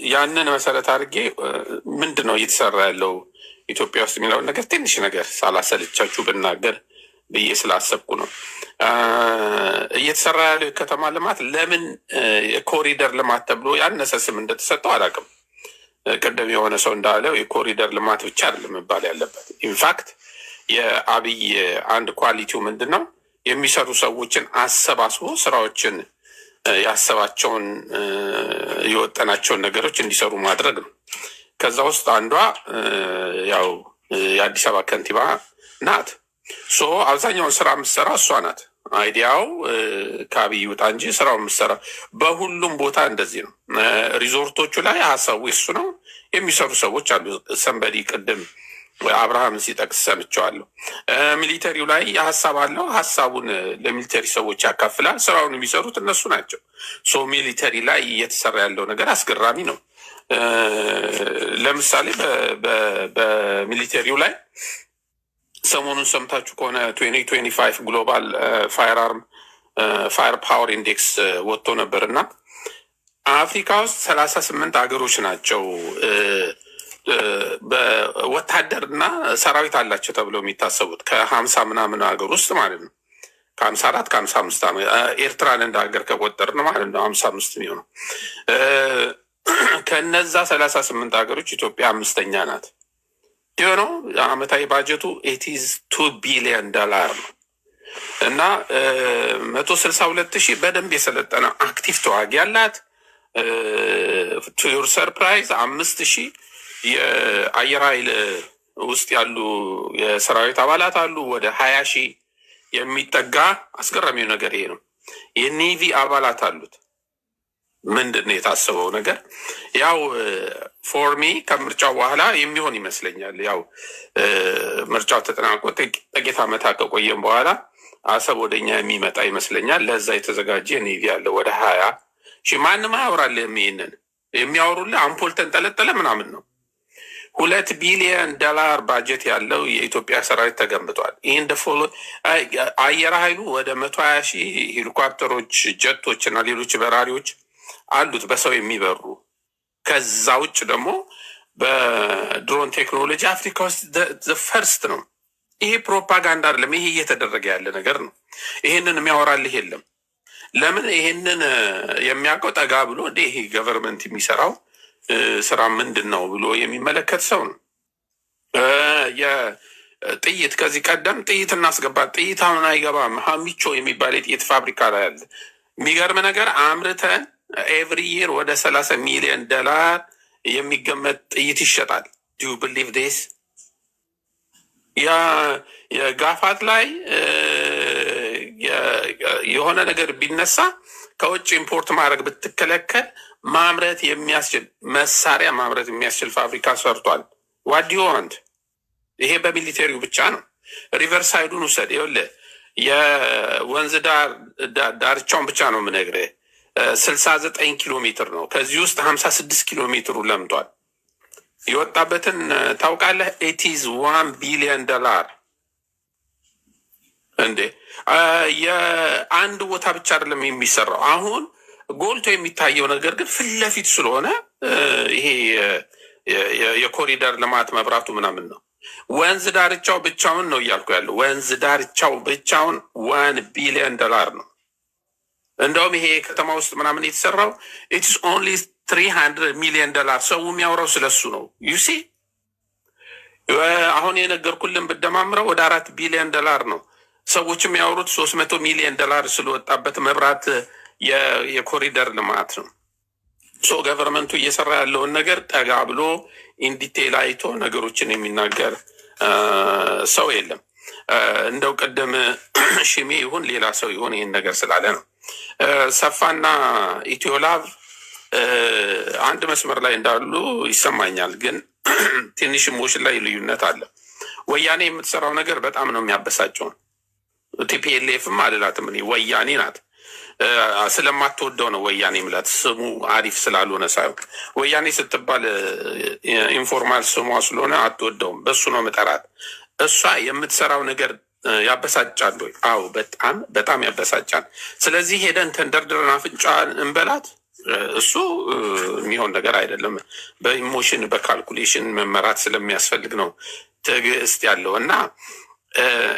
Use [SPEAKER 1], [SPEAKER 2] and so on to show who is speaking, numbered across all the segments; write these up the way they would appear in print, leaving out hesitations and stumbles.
[SPEAKER 1] ያንን መሰረት አድርጌ ምንድን ነው እየተሰራ ያለው ኢትዮጵያ ውስጥ የሚለውን ነገር ትንሽ ነገር ሳላሰልቻችሁ ብናገር ብዬ ስላሰብኩ ነው። እየተሰራ ያለው የከተማ ልማት ለምን የኮሪደር ልማት ተብሎ ያነሰ ስም እንደተሰጠው አላውቅም። ቅድም የሆነ ሰው እንዳለው የኮሪደር ልማት ብቻ አይደለም መባል ያለበት። ኢንፋክት የአብይ አንድ ኳሊቲው ምንድን ነው? የሚሰሩ ሰዎችን አሰባስቦ ስራዎችን ያሰባቸውን የወጠናቸውን ነገሮች እንዲሰሩ ማድረግ ነው። ከዛ ውስጥ አንዷ ያው የአዲስ አበባ ከንቲባ ናት። አብዛኛውን ስራ የምትሰራ እሷ ናት። አይዲያው ከአብይ ውጣ እንጂ ስራው የምትሰራ በሁሉም ቦታ እንደዚህ ነው። ሪዞርቶቹ ላይ ሀሳቡ እሱ ነው። የሚሰሩ ሰዎች አሉ። ሰንበዲ ቅድም አብርሃም ሲጠቅስ ሰምቸዋለሁ። ሚሊተሪው ላይ ሀሳብ አለው። ሀሳቡን ለሚሊተሪ ሰዎች ያካፍላል። ስራውን የሚሰሩት እነሱ ናቸው። ሚሊተሪ ላይ እየተሰራ ያለው ነገር አስገራሚ ነው። ለምሳሌ በሚሊተሪው ላይ ሰሞኑን ሰምታችሁ ከሆነ 2025 ግሎባል ፋየር ፓወር ኢንዴክስ ወጥቶ ነበር እና አፍሪካ ውስጥ 38 ሀገሮች ናቸው በወታደር እና ሰራዊት አላቸው ተብለው የሚታሰቡት ከ50 ምናምን ሀገር ውስጥ ማለት ነው። ከ54 ከ55 ኤርትራን እንደ ሀገር ከቆጠርን ማለት ነው 55 የሚሆነው። ከነዛ 38 ሀገሮች ኢትዮጵያ 5ኛ ናት። የሆነው አመታዊ ባጀቱ $82 ቢሊዮን ነው እና 162,000 በደንብ የሰለጠነ አክቲቭ ተዋጊ ያላት። ቱ ዮር ሰርፕራይዝ 5,000 የአየር ኃይል ውስጥ ያሉ የሰራዊት አባላት አሉ። ወደ 20,000 የሚጠጋ አስገራሚው ነገር ይሄ ነው። የኔቪ አባላት አሉት። ምንድን ነው የታሰበው ነገር? ያው ፎርሚ ከምርጫው በኋላ የሚሆን ይመስለኛል። ያው ምርጫው ተጠናቆ ጥቂት ዓመታት ከቆየም በኋላ አሰብ ወደኛ የሚመጣ ይመስለኛል። ለዛ የተዘጋጀ ኔቪ አለ ወደ 20,000። ማንም አያወራልህም። ይሄንን የሚያወሩልህ አምፖል ተንጠለጠለ ምናምን ነው። $2 ቢሊዮን ባጀት ያለው የኢትዮጵያ ሰራዊት ተገንብቷል። ይህን ደፎሎ አየር ኃይሉ ወደ 120,000 ሄሊኮፕተሮች፣ ጀቶች እና ሌሎች በራሪዎች አሉት በሰው የሚበሩ። ከዛ ውጭ ደግሞ በድሮን ቴክኖሎጂ አፍሪካ ውስጥ ፈርስት ነው። ይሄ ፕሮፓጋንዳ አይደለም። ይሄ እየተደረገ ያለ ነገር ነው። ይሄንን የሚያወራልህ የለም። ለምን? ይሄንን የሚያውቀው ጠጋ ብሎ እንደ ይሄ ገቨርንመንት የሚሰራው ስራ ምንድን ነው ብሎ የሚመለከት ሰው ነው። የጥይት ከዚህ ቀደም ጥይት እናስገባት፣ ጥይት አሁን አይገባም። ሀሚቾ የሚባል የጥይት ፋብሪካ ላይ ያለ የሚገርም ነገር አምርተን ኤቭሪ ይር ወደ $30 ሚሊዮን የሚገመት ጥይት ይሸጣል። ዱ ዩ ብሊቭ ዲስ? የጋፋት ላይ የሆነ ነገር ቢነሳ ከውጭ ኢምፖርት ማድረግ ብትከለከል ማምረት የሚያስችል መሳሪያ ማምረት የሚያስችል ፋብሪካ ሰርቷል። ዋት ዱ ዩ ዋንት? ይሄ በሚሊቴሪው ብቻ ነው። ሪቨርሳይዱን ውሰድ። ይኸውልህ የወንዝ ዳርቻውን ብቻ ነው የምነግርህ። 69 ኪሎ ሜትር ነው። ከዚህ ውስጥ 56 ኪሎ ሜትሩ ለምቷል። የወጣበትን ታውቃለህ? it is $1 ቢሊዮን እንዴ! የአንድ ቦታ ብቻ አይደለም የሚሰራው። አሁን ጎልቶ የሚታየው ነገር ግን ፊት ለፊት ስለሆነ ይሄ የኮሪደር ልማት መብራቱ ምናምን ነው። ወንዝ ዳርቻው ብቻውን ነው እያልኩ ያለው። ወንዝ ዳርቻው ብቻውን $1 ቢሊዮን ነው። እንደውም ይሄ ከተማ ውስጥ ምናምን የተሰራው ኢትስ ኦንሊ $300 ሚሊዮን። ሰው የሚያወራው ስለሱ ነው። ዩሲ አሁን የነገርኩልን ብደማምረው ወደ $4 ቢሊዮን ነው። ሰዎች የሚያወሩት $300 ሚሊዮን ስለወጣበት መብራት የኮሪደር ልማት ነው። ገቨርንመንቱ እየሰራ ያለውን ነገር ጠጋ ብሎ ኢንዲቴል አይቶ ነገሮችን የሚናገር ሰው የለም። እንደው ቅድም ሽሜ ይሁን ሌላ ሰው ይሁን ይህን ነገር ስላለ ነው። ሰፋና ኢትዮላቭ አንድ መስመር ላይ እንዳሉ ይሰማኛል፣ ግን ትንሽ ሞሽን ላይ ልዩነት አለ። ወያኔ የምትሰራው ነገር በጣም ነው የሚያበሳጨው። ቲፒኤልኤፍም አልላትም እኔ ወያኔ ናት። ስለማትወደው ነው ወያኔ ምላት፣ ስሙ አሪፍ ስላልሆነ ሳይሆን ወያኔ ስትባል ኢንፎርማል ስሟ ስለሆነ አትወደውም። በሱ ነው ምጠራት። እሷ የምትሰራው ነገር ያበሳጫል ወይ? አዎ በጣም በጣም ያበሳጫል። ስለዚህ ሄደን ተንደርድረን አፍንጫ እንበላት እሱ የሚሆን ነገር አይደለም። በኢሞሽን በካልኩሌሽን መመራት ስለሚያስፈልግ ነው ትዕግስት ያለው እና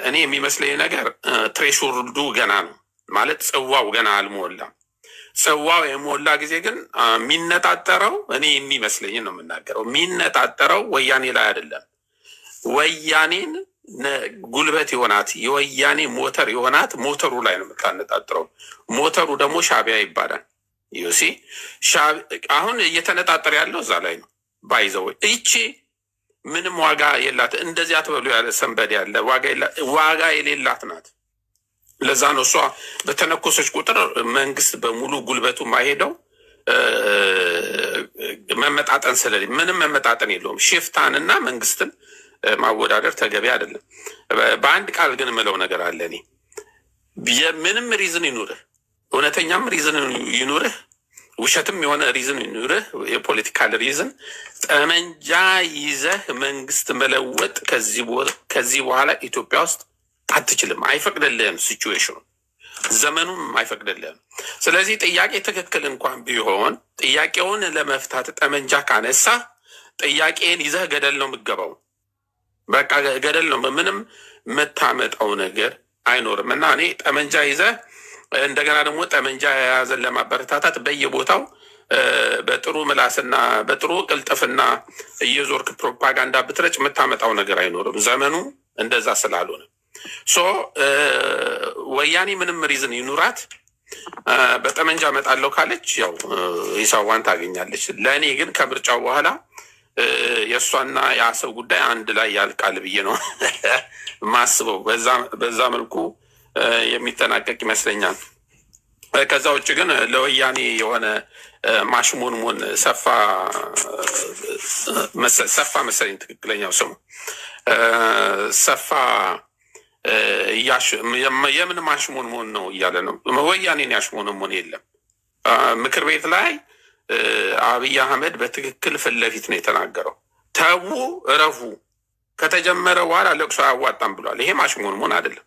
[SPEAKER 1] እኔ የሚመስለኝ ነገር ትሬሾልዱ ገና ነው ማለት ጽዋው ገና አልሞላም። ጽዋው የሞላ ጊዜ ግን የሚነጣጠረው እኔ የሚመስለኝ ነው የምናገረው፣ የሚነጣጠረው ወያኔ ላይ አይደለም። ወያኔን ጉልበት የሆናት የወያኔ ሞተር የሆናት ሞተሩ ላይ ነው የምታነጣጥረው። ሞተሩ ደግሞ ሻቢያ ይባላል። ዩሲ አሁን እየተነጣጠረ ያለው እዛ ላይ ነው። ባይዘው ይቺ ምንም ዋጋ የላት እንደዚህ አትበሉ ያለ ሰንበድ ያለ ዋጋ የሌላት ናት። ለዛ ነው እሷ በተነኮሰች ቁጥር መንግስት በሙሉ ጉልበቱ ማሄደው መመጣጠን ስለሌለ ምንም መመጣጠን የለውም። ሽፍታንና መንግስትን ማወዳደር ተገቢ አይደለም። በአንድ ቃል ግን ምለው ነገር አለ። እኔ የምንም ሪዝን ይኑርህ፣ እውነተኛም ሪዝን ይኑርህ፣ ውሸትም የሆነ ሪዝን ይኑርህ፣ የፖለቲካል ሪዝን ጠመንጃ ይዘህ መንግስት መለወጥ ከዚህ በኋላ ኢትዮጵያ ውስጥ አትችልም። አይፈቅድልህም፣ ሲቹዌሽኑ ዘመኑም አይፈቅድልህም። ስለዚህ ጥያቄ ትክክል እንኳን ቢሆን ጥያቄውን ለመፍታት ጠመንጃ ካነሳ ጥያቄን ይዘህ ገደል ነው የምገባው። በቃ ገደል ነው። ምንም የምታመጣው ነገር አይኖርም። እና እኔ ጠመንጃ ይዘህ እንደገና ደግሞ ጠመንጃ የያዘን ለማበረታታት በየቦታው በጥሩ ምላስና በጥሩ ቅልጥፍና እየዞርክ ፕሮፓጋንዳ ብትረጭ የምታመጣው ነገር አይኖርም። ዘመኑ እንደዛ ስላልሆነ ወያኔ ምንም ሪዝን ይኑራት በጠመንጃ መጣለው ካለች ያው ሂሳቧን ታገኛለች። ለእኔ ግን ከምርጫው በኋላ የእሷና የአሰብ ጉዳይ አንድ ላይ ያልቃል ብዬ ነው ማስበው። በዛ መልኩ የሚጠናቀቅ ይመስለኛል። ከዛ ውጭ ግን ለወያኔ የሆነ ማሽሞንሞን ሰፋ መሰለኝ ትክክለኛው ስሙ ሰፋ የምን ማሽሞንሞን ነው እያለ ነው። ወያኔን ያሽሞንሞን የለም። ምክር ቤት ላይ አብይ አህመድ በትክክል ፊት ለፊት ነው የተናገረው። ተዉ እረፉ፣ ከተጀመረ በኋላ ለቅሶ አያዋጣም ብሏል። ይሄ ማሽሞንሞን አይደለም።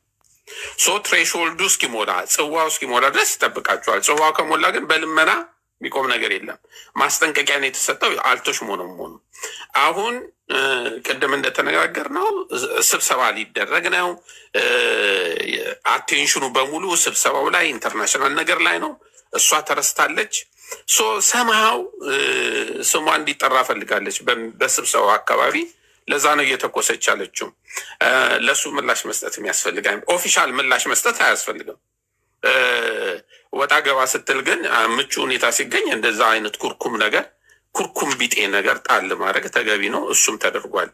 [SPEAKER 1] ትሬሾልዱ እስኪሞላ ጽዋው እስኪሞላ ድረስ ይጠብቃቸዋል። ጽዋው ከሞላ ግን በልመና የሚቆም ነገር የለም። ማስጠንቀቂያ ነው የተሰጠው። አልተሽሞነሞኑ አሁን ቅድም እንደተነጋገር ነው ስብሰባ ሊደረግ ነው። አቴንሽኑ በሙሉ ስብሰባው ላይ ኢንተርናሽናል ነገር ላይ ነው። እሷ ተረስታለች። ሰምሃው ስሟ እንዲጠራ ፈልጋለች በስብሰባው አካባቢ። ለዛ ነው እየተኮሰች ያለችው። ለሱ ምላሽ መስጠት የሚያስፈልግ ኦፊሻል ምላሽ መስጠት አያስፈልግም። ወጣ ገባ ስትል ግን ምቹ ሁኔታ ሲገኝ እንደዛ አይነት ኩርኩም ቢጤ ነገር ጣል ማድረግ ተገቢ ነው። እሱም ተደርጓል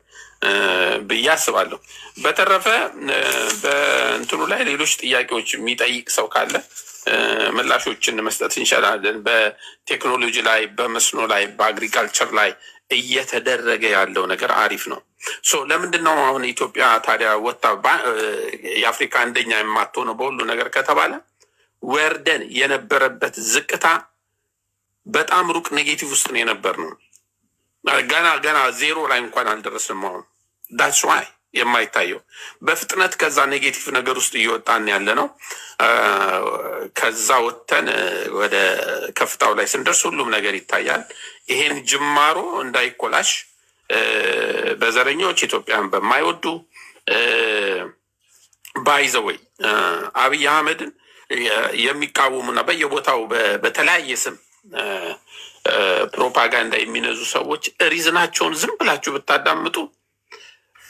[SPEAKER 1] ብዬ አስባለሁ። በተረፈ በእንትኑ ላይ ሌሎች ጥያቄዎች የሚጠይቅ ሰው ካለ ምላሾችን መስጠት እንችላለን። በቴክኖሎጂ ላይ፣ በመስኖ ላይ፣ በአግሪካልቸር ላይ እየተደረገ ያለው ነገር አሪፍ ነው። ለምንድን ነው አሁን ኢትዮጵያ ታዲያ ወጣ የአፍሪካ አንደኛ የማትሆነው በሁሉ ነገር ከተባለ ወርደን የነበረበት ዝቅታ በጣም ሩቅ ኔጌቲቭ ውስጥ ነው የነበር ነው። ገና ዜሮ ላይ እንኳን አልደረስንም። አሁን ዳትስ ዋይ የማይታየው በፍጥነት ከዛ ኔጌቲቭ ነገር ውስጥ እየወጣን ያለ ነው። ከዛ ወጥተን ወደ ከፍታው ላይ ስንደርስ ሁሉም ነገር ይታያል። ይሄን ጅማሮ እንዳይኮላሽ በዘረኞች ኢትዮጵያን በማይወዱ ባይዘወይ አብይ አህመድን የሚቃወሙና በየቦታው በተለያየ ስም ፕሮፓጋንዳ የሚነዙ ሰዎች ሪዝናቸውን ዝም ብላችሁ ብታዳምጡ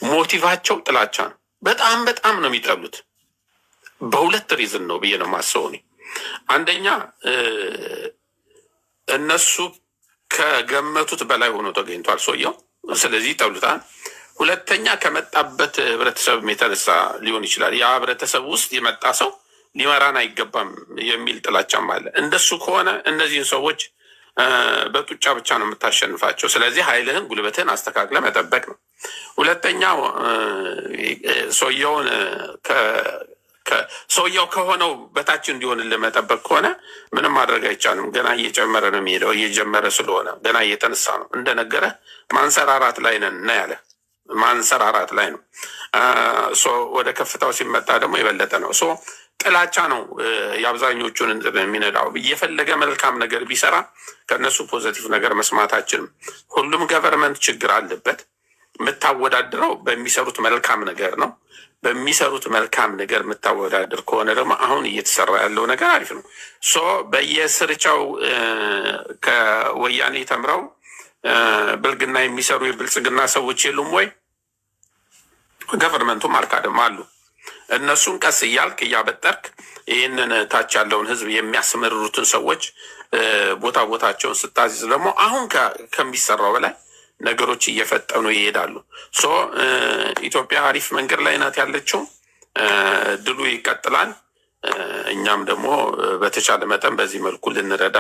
[SPEAKER 1] ሞቲቫቸው ጥላቻ ነው። በጣም ነው የሚጠሉት። በሁለት ሪዝን ነው ብዬ ነው የማስበው እኔ። አንደኛ እነሱ ከገመቱት በላይ ሆኖ ተገኝቷል ሰውየው፣ ስለዚህ ይጠሉታል። ሁለተኛ ከመጣበት ህብረተሰብ የተነሳ ሊሆን ይችላል። ያ ህብረተሰብ ውስጥ የመጣ ሰው ሊመራን አይገባም የሚል ጥላቻም አለ። እንደሱ ከሆነ እነዚህን ሰዎች በጡጫ ብቻ ነው የምታሸንፋቸው። ስለዚህ ኃይልህን ጉልበትህን አስተካክለ መጠበቅ ነው። ሁለተኛው ሰውየው ከሆነው በታች እንዲሆን ለመጠበቅ ከሆነ ምንም ማድረግ አይቻልም። ገና እየጨመረ ነው የሚሄደው። እየጀመረ ስለሆነ ገና እየተነሳ ነው። እንደነገረ ማንሰራራት ላይ ነን እና ያለ ማንሰራራት ላይ ነው። ወደ ከፍታው ሲመጣ ደግሞ የበለጠ ነው። ጥላቻ ነው የአብዛኞቹን የሚነዳው። እየፈለገ መልካም ነገር ቢሰራ ከእነሱ ፖዘቲቭ ነገር መስማታችንም። ሁሉም ገቨርንመንት ችግር አለበት። የምታወዳድረው በሚሰሩት መልካም ነገር ነው። በሚሰሩት መልካም ነገር የምታወዳድር ከሆነ ደግሞ አሁን እየተሰራ ያለው ነገር አሪፍ ነው። ሶ በየስርቻው ከወያኔ ተምረው ብልግና የሚሰሩ የብልጽግና ሰዎች የሉም ወይ? ገቨርንመንቱም አልካድም አሉ። እነሱን ቀስ እያልክ እያበጠርክ ይህንን ታች ያለውን ህዝብ የሚያስመርሩትን ሰዎች ቦታ ቦታቸውን ስታዚዝ ደግሞ አሁን ከሚሰራው በላይ ነገሮች እየፈጠኑ ይሄዳሉ። ሶ ኢትዮጵያ አሪፍ መንገድ ላይ ናት ያለችው። ድሉ ይቀጥላል። እኛም ደግሞ በተቻለ መጠን በዚህ መልኩ ልንረዳ